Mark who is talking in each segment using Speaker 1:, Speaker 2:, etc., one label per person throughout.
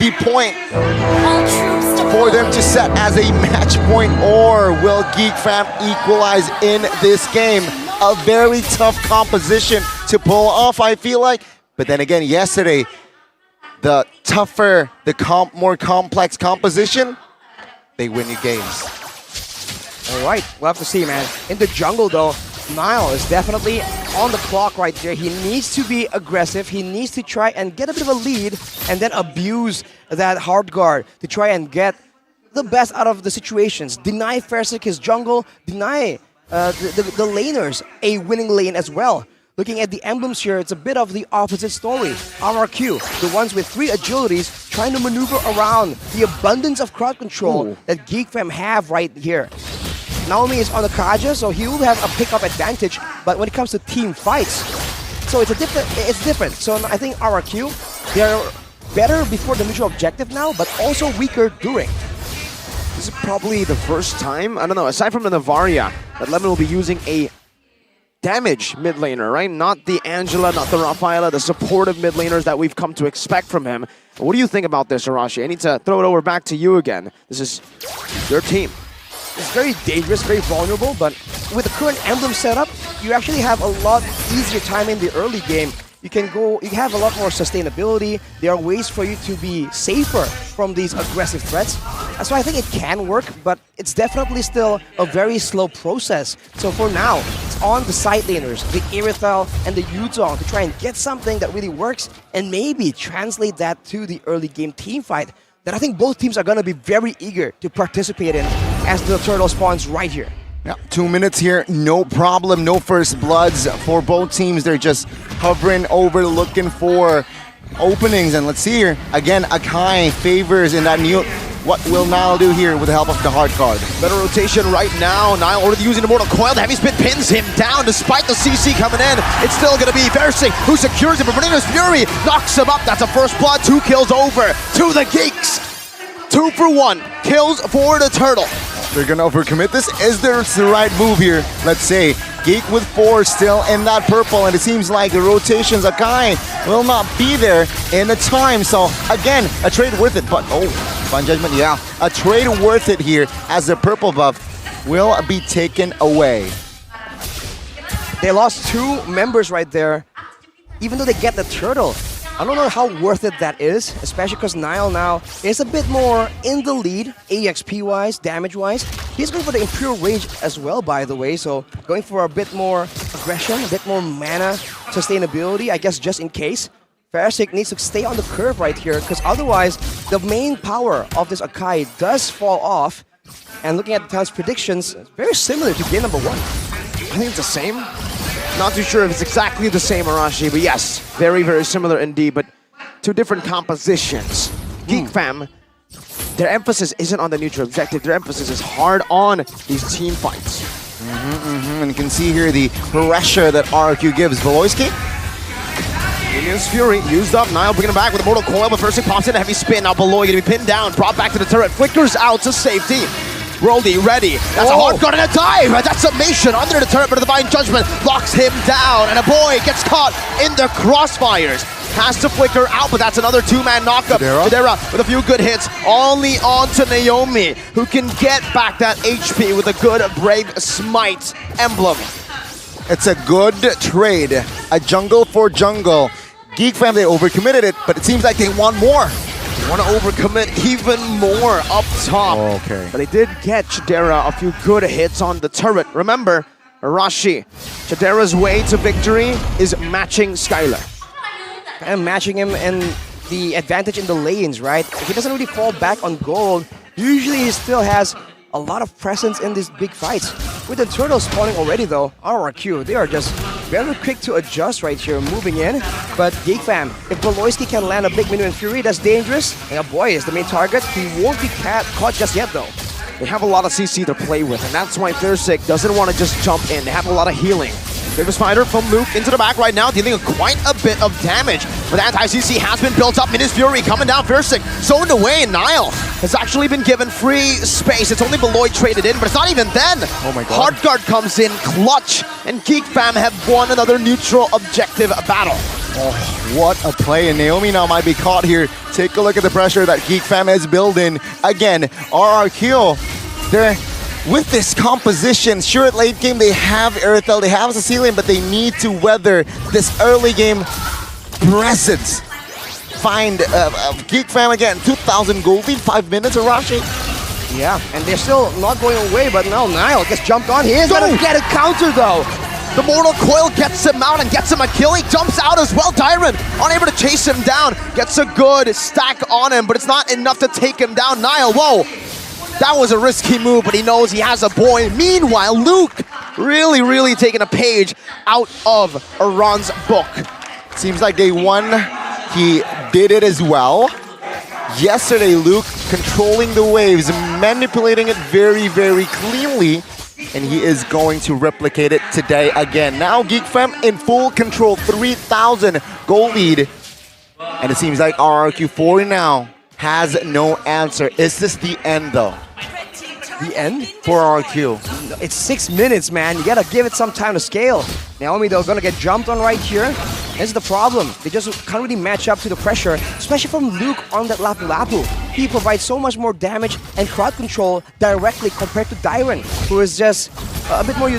Speaker 1: the point for them to set as a match point, or will GEEK Fam equalize in this game? A very tough composition to pull off, I feel like. But then again, yesterday, the tougher, the more complex composition, they win your games.
Speaker 2: All right, we'll have to see, man. In the jungle, though, Nile is definitely on the clock right there. He needs to be aggressive. He needs to try and get a bit of a lead and then abuse that hard guard to try and get the best out of the situations. Deny Fersik his jungle, deny the laners a winning lane as well. Looking at the emblems here, it's a bit of the opposite story. RRQ, the ones with 3 agilities, trying to maneuver around the abundance of crowd control that GEEK Fam have right here. Naomi is on the Kaja, so he will have a pickup advantage, but when it comes to team fights, so it's different. So I think RRQ, they are better before the mutual objective now, but also weaker during.
Speaker 3: This is probably the first time, I don't know, aside from the Navaria, that Lemon will be using a damage mid laner, right? Not the Angela, not the Rafaela, the supportive mid laners that we've come to expect from him. What do you think about this, Arashi? I need to throw it over back to you again. This is your team.
Speaker 2: It's very dangerous, very vulnerable, but with the current emblem setup, you actually have a lot easier time in the early game. You have a lot more sustainability. There are ways for you to be safer from these aggressive threats. So I think it can work, but it's definitely still a very slow process. So for now, it's on the side laners, the Irithel and the Yuzong, to try and get something that really works and maybe translate that to the early game team fight that I think both teams are going to be very eager to participate in as the turtle spawns right here.
Speaker 1: Yeah, 2 minutes here, no problem, no first bloods for both teams. They're just hovering over, looking for openings. And let's see here, again, Akai favors in that new. What will Nile do here with the help of the hard card?
Speaker 3: Better rotation right now. Nile already using the Mortal Coil. The Heavy Spin pins him down despite the CC coming in. It's still going to be Versik who secures it, but Bernino's Fury knocks him up. That's a first blood. 2 kills over to the Geeks. 2 for 1. Kills for the Turtle.
Speaker 1: They're gonna overcommit this. Is this the right move here? Let's say GEEK with 4 still in that purple, and it seems like the rotations Akai will not be there in the time. So again, a trade worth it, but fun judgment, yeah. A trade worth it here as the purple buff will be taken away.
Speaker 2: They lost 2 members right there, even though they get the turtle. I don't know how worth it that is, especially because Nile now is a bit more in the lead, AXP-wise, damage-wise. He's going for the Imperial Rage as well, by the way, so going for a bit more aggression, a bit more mana sustainability, I guess just in case. Fersik needs to stay on the curve right here, because otherwise the main power of this Akai does fall off. And looking at the time's predictions, very similar to game number 1.
Speaker 3: I think it's the same. Not too sure if it's exactly the same, Arashi, but yes, very, very similar indeed, but 2 different compositions. GEEK Fam, their emphasis isn't on the neutral objective, their emphasis is hard on these team fights.
Speaker 1: And you can see here the pressure that RRQ gives. Veloisky.
Speaker 3: Minions Fury used up. Nile bringing it back with a Mortal Coil, but first he pops in a heavy spin. Now Beloy going to be pinned down, brought back to the turret, flickers out to safety. Brody ready. That's a hard guard and a dive. That's summation under the turret, but the Divine Judgment locks him down, and a boy gets caught in the crossfires. Has to flicker out, but that's another 2-man knockup. Jadera with a few good hits, only on to Naomi, who can get back that HP with a good Brave Smite emblem.
Speaker 1: It's a good trade. A jungle for jungle. GEEK Fam, they overcommitted it, but it seems like they want more.
Speaker 3: They want to overcommit even more up top.
Speaker 1: Okay.
Speaker 3: But they did get Chidera a few good hits on the turret. Remember, Arashi, Chidera's way to victory is matching Skylar.
Speaker 2: And matching him and the advantage in the lanes, right? If he doesn't really fall back on gold, usually he still has a lot of presence in these big fights. With the turtle spawning already though, RRQ, they are just very quick to adjust right here, moving in. But GEEK Fam, if Beloisky can land a big Minion Fury, that's dangerous. And a boy is the main target. He won't be caught just yet though.
Speaker 3: They have a lot of CC to play with, and that's why Fersik doesn't want to just jump in. They have a lot of healing. Bravest Fighter from Luke into the back right now, dealing quite a bit of damage. But anti-CC has been built up. Minions Fury coming down. Fersik zoned away, and Nile has actually been given free space. It's only Beloy traded in, but it's not even then.
Speaker 1: Oh my god.
Speaker 3: Hardguard comes in clutch, and GEEK Fam have won another neutral objective battle.
Speaker 1: Oh, what a play, and Naomi now might be caught here. Take a look at the pressure that GEEK Fam is building. Again, RRQ, they're with this composition. Sure, at late game they have Erythel, they have Cecilian, but they need to weather this early game presence. Find GEEK Fam again, 2,000 gold lead, 5 minutes, Arashi.
Speaker 2: Yeah, and they're still not going away, but now Niall gets jumped on. He is gonna get a counter though.
Speaker 3: The Mortal Coil gets him out and gets him a kill. He jumps out as well. Dyron unable to chase him down. Gets a good stack on him, but it's not enough to take him down. Niall, whoa. That was a risky move, but he knows he has a boy. Meanwhile, Luke really taking a page out of Iran's book.
Speaker 1: Seems like day one, he did it as well. Yesterday, Luke controlling the waves, manipulating it very cleanly, and he is going to replicate it today again. Now GEEK Fam in full control, 3,000 goal lead. And it seems like RRQ 4 now has no answer. Is this the end though?
Speaker 2: The end?
Speaker 1: For RRQ.
Speaker 2: It's 6 minutes, man. You gotta give it some time to scale. Naomi, though, gonna get jumped on right here. This is the problem. They just can't really match up to the pressure, especially from Luke on that Lapu Lapu. He provides so much more damage and crowd control directly compared to Dyron, who is just a bit more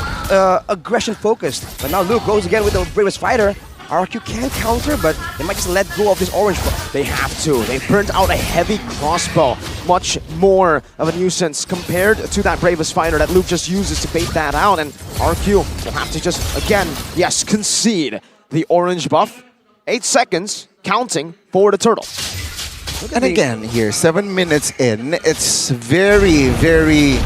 Speaker 2: aggression focused. But now Luke goes again with the bravest fighter. RRQ can counter, but they might just let go of this orange ball.
Speaker 3: They have to. They've burnt out a heavy crossbow. Much more of a nuisance compared to that bravest fighter that Luke just uses to bait that out. And RRQ will have to just, again, yes, concede the orange buff. 8 seconds, counting for the turtle.
Speaker 1: And again here, 7 minutes in, it's very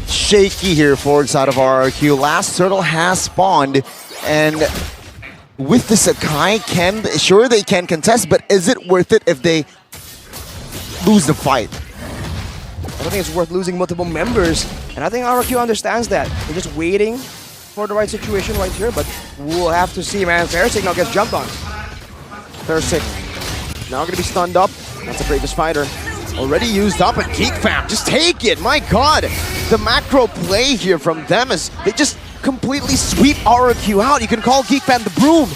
Speaker 1: shaky here forward side of RRQ. Last turtle has spawned, and with the Sakai, sure they can contest, but is it worth it if they lose the fight?
Speaker 2: I don't think it's worth losing multiple members, and I think RRQ understands that. They're just waiting for the right situation right here, but we'll have to see, man. Fersic now gets jumped on.
Speaker 3: Fersic now gonna be stunned up. That's the bravest fighter. Already used up, and GEEK Fam, just take it, my god! The macro play here from them is they just completely sweep RRQ out. You can call GEEK Fam the broom.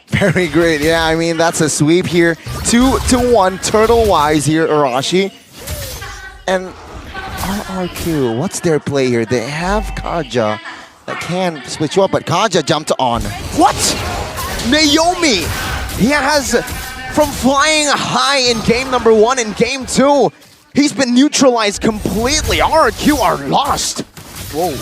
Speaker 1: Very great, yeah, I mean, that's a sweep here. 2-1, turtle-wise here, Arashi. And RRQ, what's their play here? They have Kaja that can split you up, but Kaja jumped on.
Speaker 3: What? Naomi! He has, from flying high in game number 1 and game 2, he's been neutralized completely. RRQ are lost.
Speaker 2: Whoa.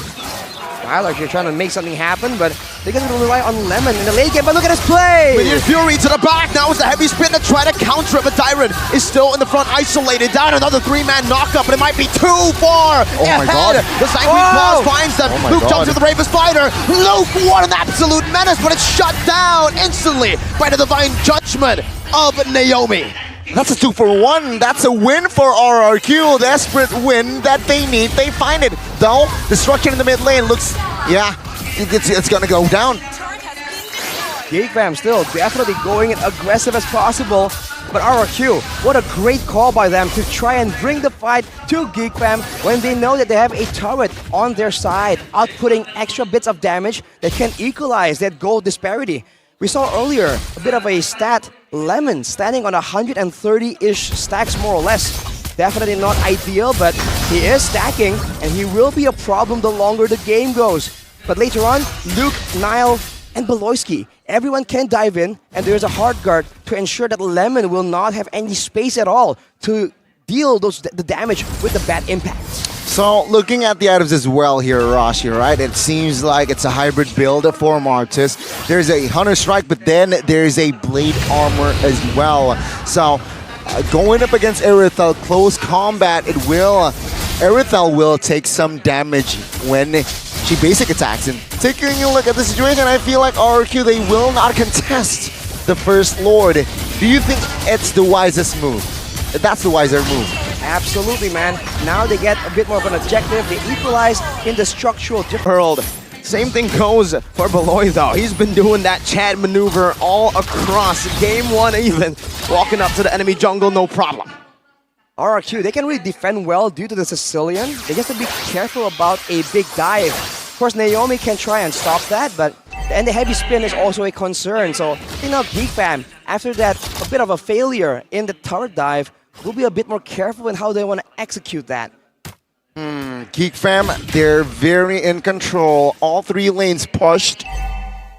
Speaker 2: Tyler here trying to make something happen, but they're going to rely on Lemon in the late game. But look at his play!
Speaker 3: Minion Fury to the back. Now it's a heavy spin to try to counter it, but Dyron is still in the front, isolated. Down another 3-man knockup, but it might be too far ahead.
Speaker 1: My god.
Speaker 3: The Sanguine Claws finds them. Luke jumps to the bravest fighter. Luke, what an absolute menace, but it's shut down instantly by the divine judgment of Naomi.
Speaker 1: That's a 2-for-1. That's a win for RRQ. Desperate win that they need. They find it. Though, destruction in the mid lane looks, yeah, it's gonna go down.
Speaker 2: GEEK Fam still definitely going as aggressive as possible. But RRQ, what a great call by them to try and bring the fight to GEEK Fam when they know that they have a turret on their side, outputting extra bits of damage that can equalize that gold disparity. We saw earlier a bit of a stat, Lemon standing on 130-ish stacks more or less. Definitely not ideal, but he is stacking and he will be a problem the longer the game goes. But later on, Luke, Niall, and Beloyski, everyone can dive in, and there's a hard guard to ensure that Lemon will not have any space at all to deal the damage with the bad impacts.
Speaker 1: So, looking at the items as well here, Arashi, right? It seems like it's a hybrid build for Martis. There's a Hunter Strike, but then there's a Blade Armor as well. So, going up against Erythel, close combat, Erythel will take some damage when she basic attacks. And taking a look at the situation, I feel like RRQ, they will not contest the First Lord. Do you think it's the wisest move? That's the wiser move.
Speaker 2: Absolutely, man. Now they get a bit more of an objective. They equalize in the structural
Speaker 3: hurled. Same thing goes for Beloy though. He's been doing that Chad maneuver all across game 1 even. Walking up to the enemy jungle, no problem.
Speaker 2: RRQ, they can really defend well due to the Sicilian. They just have to be careful about a big dive. Of course, Naomi can try and stop that, but And the heavy spin is also a concern. So, GEEK fam, after that, a bit of a failure in the turret dive, will be a bit more careful in how they want to execute that.
Speaker 1: GEEK fam, they're very in control. All 3 lanes pushed.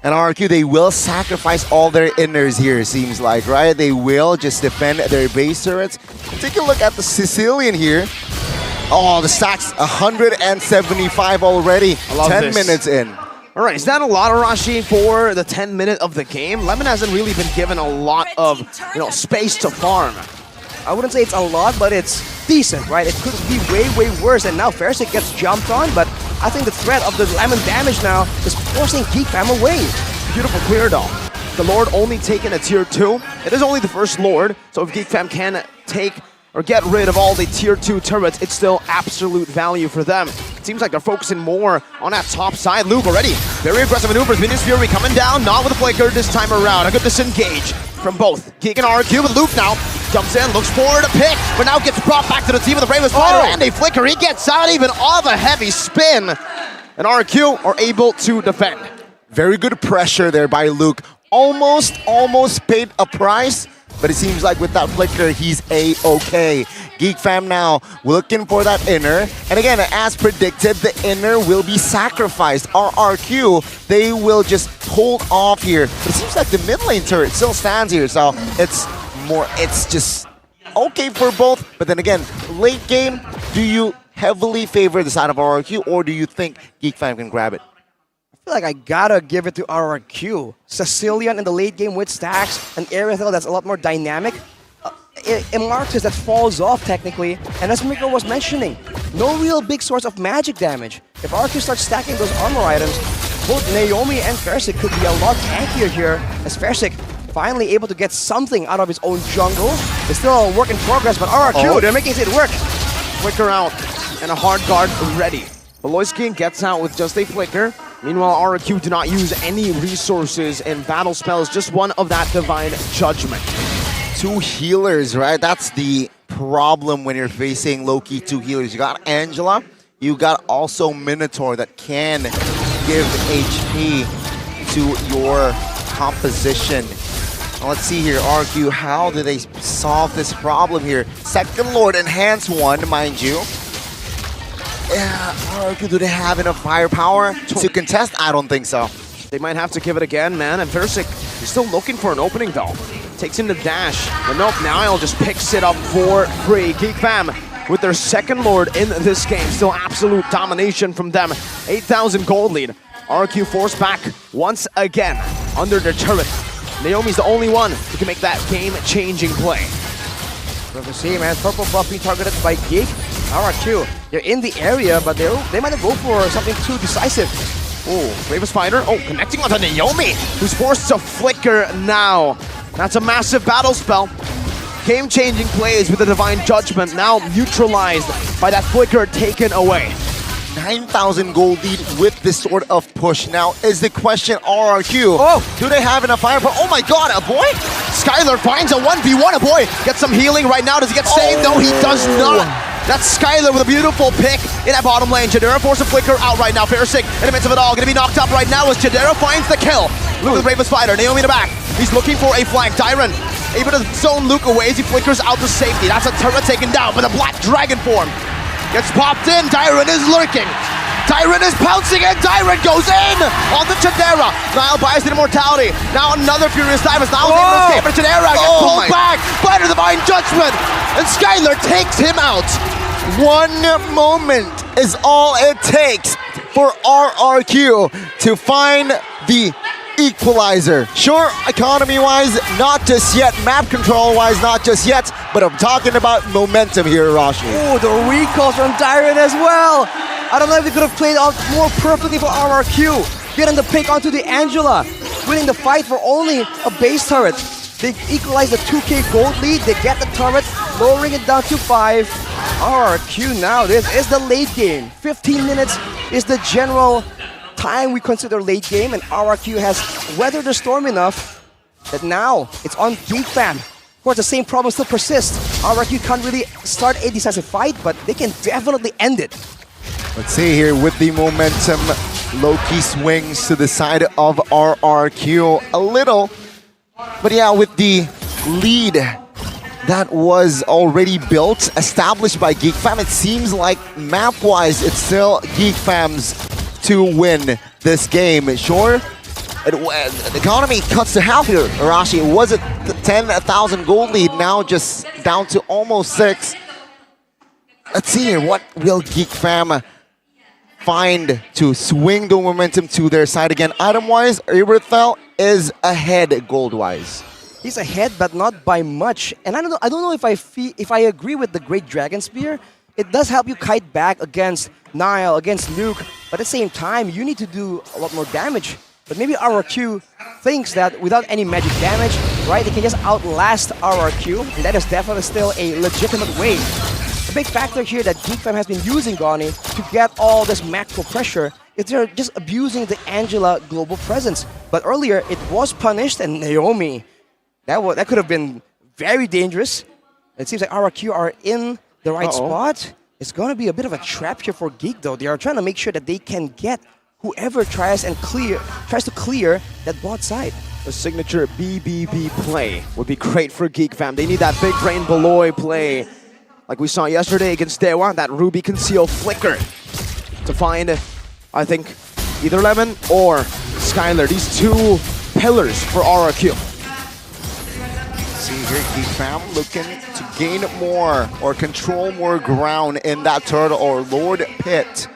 Speaker 1: And RRQ, they will sacrifice all their inners here, seems like, right? They will just defend their base turrets. Take a look at the Sicilian here. Oh, the stacks 175 already. 10 minutes in.
Speaker 3: All right, is that a lot, Arashi, for the 10 minute of the game? Lemon hasn't really been given a lot of, space to farm.
Speaker 2: I wouldn't say it's a lot, but it's decent, right? It could be way, way worse. And now Fersik gets jumped on, but I think the threat of the Lemon damage now is forcing GEEK fam away.
Speaker 3: Beautiful clear, though. The Lord only taken a tier 2. It is only the first Lord, so if GEEK fam can take or get rid of all the tier 2 turrets, it's still absolute value for them. It seems like they're focusing more on that top side. Luke already very aggressive maneuvers. Minions Fury coming down, not with a flicker this time around. A good disengage from both GEEK and RRQ, but Luke now jumps in, looks forward to pick, but now gets brought back to the team with the Bravest Fighter and a flicker. He gets out even off a heavy spin, and RRQ are able to defend.
Speaker 1: Very good pressure there by Luke. Almost paid a price, but it seems like with that flicker, he's A-okay. GEEK fam now looking for that inner. And again, as predicted, the inner will be sacrificed. RRQ, they will just hold off here. But it seems like the mid lane turret still stands here, so it's just okay for both. But then again, late game, do you heavily favor the side of RRQ, or do you think GEEK fam can grab it?
Speaker 2: I feel like I gotta give it to RRQ. Sicilian in the late game with stacks, an Aerithel that's a lot more dynamic. A Marcus that falls off technically, and as Miko was mentioning, no real big source of magic damage. If RRQ starts stacking those armor items, both Naomi and Fersik could be a lot tankier here, as Fersik finally able to get something out of his own jungle. It's still a work in progress, but RRQ, they're making it work.
Speaker 3: Flicker out, and a hard guard ready. Beloyski gets out with just a flicker. Meanwhile, RRQ do not use any resources in battle spells, just one of that Divine Judgment.
Speaker 1: 2 healers, right? That's the problem when you're facing low-key 2 healers. You got Angela, you got also Minotaur that can give HP to your composition. Now let's see here, RRQ, how do they solve this problem here? Second Lord, enhance 1, mind you. Yeah, RRQ, do they have enough firepower to contest? I don't think so.
Speaker 3: They might have to give it again, man. And Fersik is still looking for an opening, though. Takes in the dash. But nope, Niall just picks it up for free. GEEK fam with their second Lord in this game. Still absolute domination from them. 8,000 gold lead. RRQ forced back once again under their turret. Naomi's the only one who can make that game-changing play.
Speaker 2: We'll see, man. Purple buff being targeted by GEEK. RRQ, they're in the area, but they might go for something too decisive.
Speaker 3: Oh, Bravest Fighter. Oh, connecting onto Naomi, who's forced to flicker now. That's a massive battle spell. Game-changing plays with the Divine Judgment, now neutralized by that flicker taken away.
Speaker 1: 9,000 gold lead with this sort of push. Now is the question, RRQ, do they have enough firepower? Oh my god, a boy?
Speaker 3: Skylar finds a 1v1, a boy gets some healing right now. Does he get saved? No, he does not. That's Skylar with a beautiful pick in that bottom lane. Chidera forces a flicker out right now. Fersik in the midst of it all, gonna be knocked up right now as Chidera finds the kill. Luke with the Bravest Fighter, Naomi in the back. He's looking for a flank. Tyron able to zone Luke away as he flickers out to safety. That's a turret taken down, but the Black Dragon form gets popped in. Tyron is lurking. Tyron is pouncing and Tyron goes in on the Chidera. Niall buys the immortality. Now another furious dive as Niall able to escape, but Chidera gets pulled back by the Divine Judgment, and Skylar takes him out.
Speaker 1: 1 moment is all it takes for RRQ to find the equalizer. Sure, economy-wise, not just yet. Map control-wise, not just yet. But I'm talking about momentum here, Rashi.
Speaker 2: Oh, the recalls from Tyron as well. I don't know if they could have played out more perfectly for RRQ. Getting the pick onto the Angela. Winning the fight for only a base turret. They equalize the 2k gold lead. They get the turret, lowering it down to 5. RRQ now, this is the late game. 15 minutes is the general time we consider late game, and RRQ has weathered the storm enough that now it's on GEEK fam. Of course, the same problem still persists. RRQ can't really start a decisive fight, but they can definitely end it.
Speaker 1: Let's see here with the momentum Low-key swings to the side of RRQ a little. But yeah, with the lead that was already built, established by GEEK Fam, it seems like map-wise, it's still GEEK Fam's to win this game. Sure, the economy cuts to half here, Arashi. It was a 10,000 gold lead, now just down to almost 6. Let's see here, what will GEEK Fam find to swing the momentum to their side again? Item-wise, Iberthel is ahead gold-wise.
Speaker 2: He's ahead, but not by much. And I don't know if I agree with the Great Dragon Spear. It does help you kite back against Nile, against Luke, but at the same time, you need to do a lot more damage. But maybe RRQ thinks that without any magic damage, right, they can just outlast RRQ, and that is definitely still a legitimate way. The big factor here that GEEK Fam has been using, Goni, to get all this macro pressure is they're just abusing the Angela global presence. But earlier, it was punished, and Naomi, that could have been very dangerous. It seems like RRQ are in the right spot. It's going to be a bit of a trap here for GEEK, though. They are trying to make sure that they can get whoever tries to clear that bot side.
Speaker 3: A signature BBB play would be great for GEEK Fam. They need that big brain Beloy play, like we saw yesterday against Dewa, that Ruby Conceal flicker to find, I think, either Lemon or Skylar. These two pillars for RRQ.
Speaker 1: See here, GEEK Fam looking to gain more or control more ground in that turtle or Lord Pit.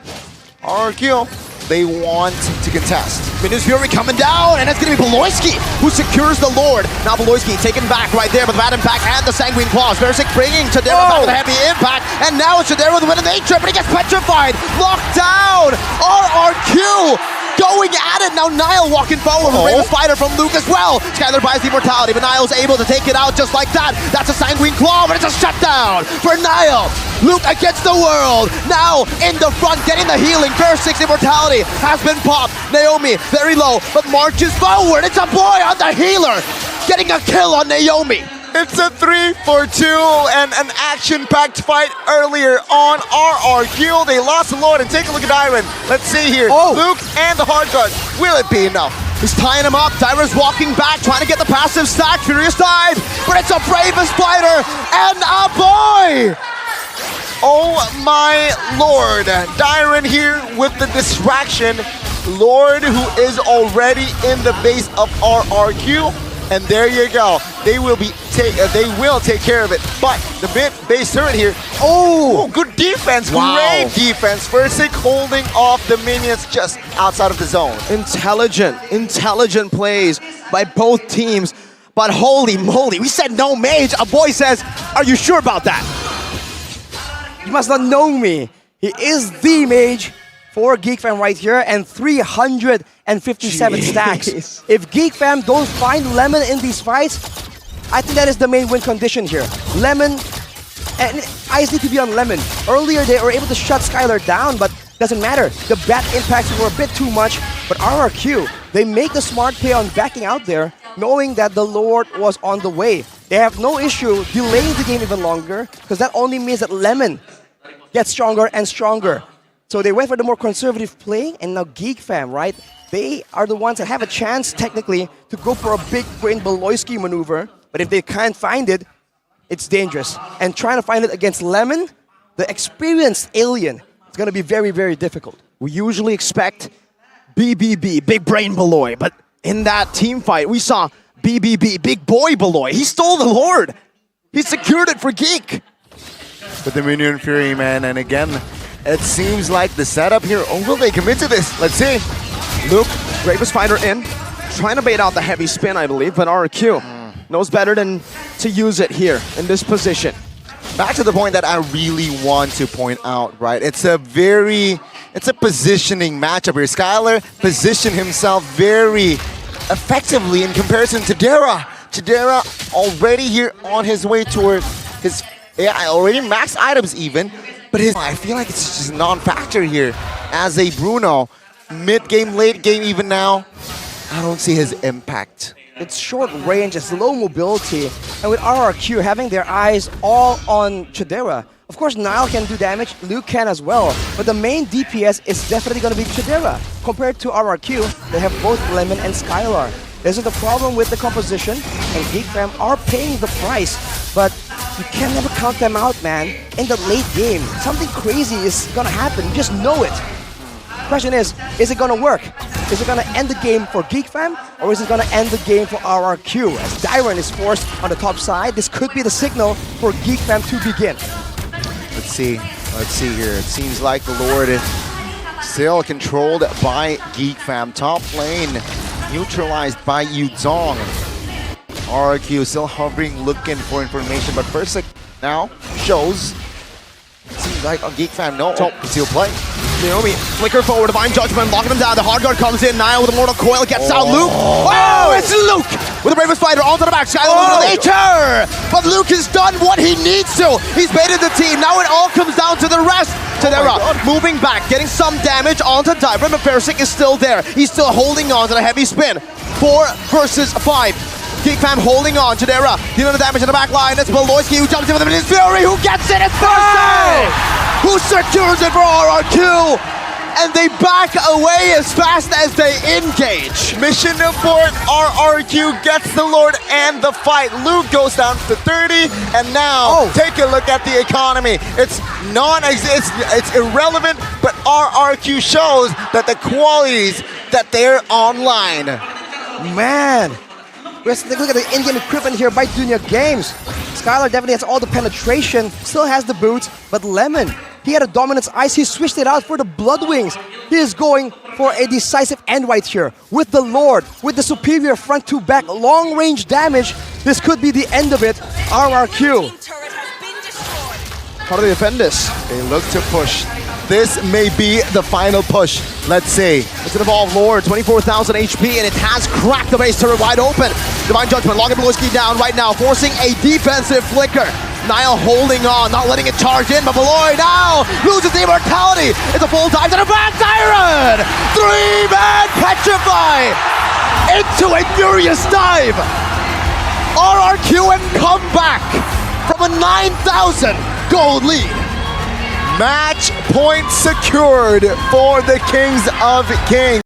Speaker 1: RRQ, they want to contest.
Speaker 3: Minions Fury coming down, and it's going to be Beloyski who secures the Lord. Now Beloyski taken back right there with the Bad Impact and the Sanguine Claws. Versik bringing Chidera back with a heavy impact, and now it's Chidera with a nature, but he gets petrified. Locked down! RRQ going at it. Now Nile walking forward with Raven Spider from Luke as well. Skylar buys the immortality, but Nile's able to take it out just like that. That's a Sanguine Claw, but it's a shutdown for Nile. Luke against the world. Now in the front, getting the healing. Versik's immortality has been popped. Naomi very low, but marches forward. It's a boy on the healer, getting a kill on Naomi.
Speaker 1: It's a 3-for-2 and an action-packed fight earlier on RRQ. They lost the Lord, and take a look at Iron. Let's see here. Luke and the hard guard. Will it be enough?
Speaker 3: He's tying him up. Dyra's walking back, trying to get the passive stack. Furious dive, but it's a Bravest Spider and a boy!
Speaker 1: Oh my lord. Dyran here with the distraction. Lord, who is already in the base of RRQ. And there you go. They will take care of it. But the mid-base turret here. Oh, good defense.
Speaker 3: Wow.
Speaker 1: Great defense. Versik holding off the minions just outside of the zone.
Speaker 3: Intelligent plays by both teams. But holy moly, we said no mage. A boy says, are you sure about that?
Speaker 2: You must not know me. He is the mage for GEEK Fam right here, and 357 stacks. If GEEK Fam don't find Lemon in these fights, I think that is the main win condition here. Lemon, and eyes need to be on Lemon. Earlier they were able to shut Skylar down, but doesn't matter. The bat impacts were a bit too much, but RRQ, they make the smart play on backing out there, knowing that the Lord was on the way. They have no issue delaying the game even longer, because that only means that Lemon gets stronger and stronger. So they went for the more conservative play, and now GEEK Fam, right? They are the ones that have a chance, technically, to go for a big brain Beloyski maneuver. But if they can't find it, it's dangerous. And trying to find it against Lemon, the experienced alien, it's going to be very, very difficult.
Speaker 3: We usually expect BBB, Big Brain Beloy, but in that team fight, we saw BBB, Big Boy Beloy. He stole the Lord. He secured it for GEEK.
Speaker 1: With the Minion Fury, man, and again, it seems like the setup here, will they commit to this? Let's see.
Speaker 3: Luke, Bravest Fighter in, trying to bait out the heavy spin, I believe, but RRQ knows better than to use it here in this position.
Speaker 1: Back to the point that I really want to point out, right? It's a positioning matchup here. Skylar positioned himself very effectively in comparison to Dara. Chidera already here on his way toward his, already max items even, but I feel like it's just a non-factor here. As a Bruno, mid-game, late-game even now, I don't see his impact.
Speaker 2: It's short range, it's low mobility, and with RRQ having their eyes all on Chidera, Of course, Nile can do damage, Luke can as well, but the main DPS is definitely going to be Chidera. Compared to RRQ, they have both Lemon and Skylar. This is the problem with the composition, and GEEK fam are paying the price, but you can never count them out, man. In the late game, something crazy is going to happen, you just know it. Question is it going to work? Is it going to end the game for GEEK fam, or is it going to end the game for RRQ? As Dyron is forced on the top side, this could be the signal for GEEK fam to begin.
Speaker 1: Let's see here. It seems like the Lord is still controlled by GEEK fam. Top lane neutralized by Yuzong. RRQ still hovering, looking for information, but first now shows. It seems like GEEK fam no. Still play.
Speaker 3: Naomi, flicker forward, Divine Judgment, locking him down. The hard guard comes in. Nile with a Mortal Coil gets out. Luke. Oh, it's Luke with the Bravest Fighter onto the back. Skylar later. But Luke has done what he needs to. He's baited the team. Now it all comes down to the rest. Chidera moving back, getting some damage onto Dyron, but Persic is still there. He's still holding on to the heavy spin. 4 versus 5. GEEK fam holding on. Chidera dealing the damage in the back line. It's Beloyski who jumps in with him. It's Fury who gets it. It's Persic who secures it for RRQ. And they back away as fast as they engage.
Speaker 1: Mission abort. RRQ gets the Lord and the fight. Luke goes down to 30, and now take a look at the economy. It's it's irrelevant, but RRQ shows that the qualities that they're online.
Speaker 2: Man, let's take a look at the in-game equipment here by Dunya Games. Skylar definitely has all the penetration, still has the boots, but Lemon, he had a Dominance Ice, he switched it out for the Blood Wings. He is going for a decisive end right here. With the Lord, with the superior front to back long range damage, this could be the end of it. RRQ.
Speaker 3: How do they defend this?
Speaker 1: They look to push. This may be the final push. Let's see.
Speaker 3: It's an Evolved Lord, 24,000 HP, and it has cracked the base turret wide open. Divine Judgment, locking Beloyski down right now, forcing a defensive flicker. Nile holding on, not letting it charge in, but Beloy now loses the immortality. It's a full dive to the back, Dyron! 3-man Petrify into a furious dive. RRQ and comeback from a 9,000 gold lead.
Speaker 1: Match point secured for the Kings of Kings.